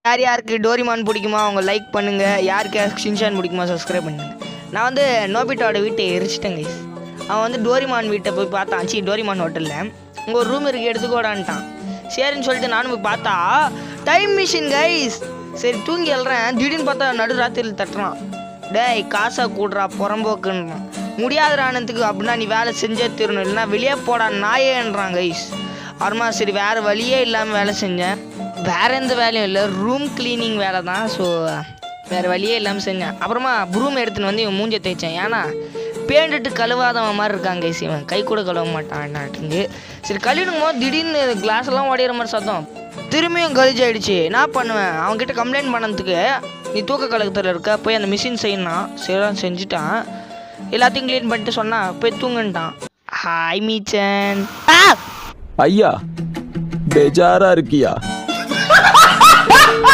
யார் யாருக்கு டோரிமான் பிடிக்குமா அவங்க லைக் பண்ணுங்கள், யாருக்கு ஷின்சான் பிடிக்குமா சப்ஸ்கிரைப் பண்ணுங்கள். நான் வந்து நோபிட்டாவோட வீட்டை எரிச்சிட்டேன் கைஸ். அவன் வந்து டோரிமான் வீட்டை போய் பார்த்தான். டோரிமான் ஹோட்டலில் இங்கே ஒரு ரூம் இருக்குது எடுத்துக்கோடான்ட்டான். சரின்னு சொல்லிட்டு நானும் போய் பார்த்தா டைம் மிஷின் கைஸ். சரி தூங்கி எழுறேன், திடீர்னு பார்த்தா நடு ராத்திரியில் தட்டுறான். டேய் காசை கூடுறா புறம்போக்குன்றான். முடியாதுறானதுக்கு அப்படின்னா நீ வேலை செஞ்சே தரணும், இல்லைன்னா வெளியே போடா நாயேன்றான் கைஸ். அப்புறமா சரி வேறு வழியே இல்லாமல் வேலை செஞ்சேன். வேறு எந்த வேலையும் இல்லை, ரூம் கிளீனிங் வேலை தான். ஸோ வேறு வழியே இல்லாமல் செஞ்சேன். அப்புறமா ப்ரூம் எடுத்துன்னு வந்து இவன் மூஞ்சை தேய்ச்சேன். ஏன்னா பேண்டுட்டு கழுவாதவன் மாதிரி இருக்காங்க கைஸ். இவன் கை கூட கழுவ மாட்டான் நாட்டுங்க. சரி கழுவிடும் போது திடீர்னு கிளாஸ் எல்லாம் உடையிற மாதிரி சத்தம். திரும்பியும் கழிச்சு ஆகிடுச்சு. என்ன பண்ணுவேன், அவன்கிட்ட கம்ப்ளைண்ட் பண்ணதுக்கு நீ தூக்க கலக்கத்தில் இருக்க, போய் அந்த மிஷின் செய்யணும். சரிதான் செஞ்சுட்டான். எல்லாத்தையும் க்ளீன் பண்ணிட்டு சொன்னான் போய் தூங்குன்ட்டான். ஹாய் மீச்சன். ஐயா பேஜாரா இருக்கியா?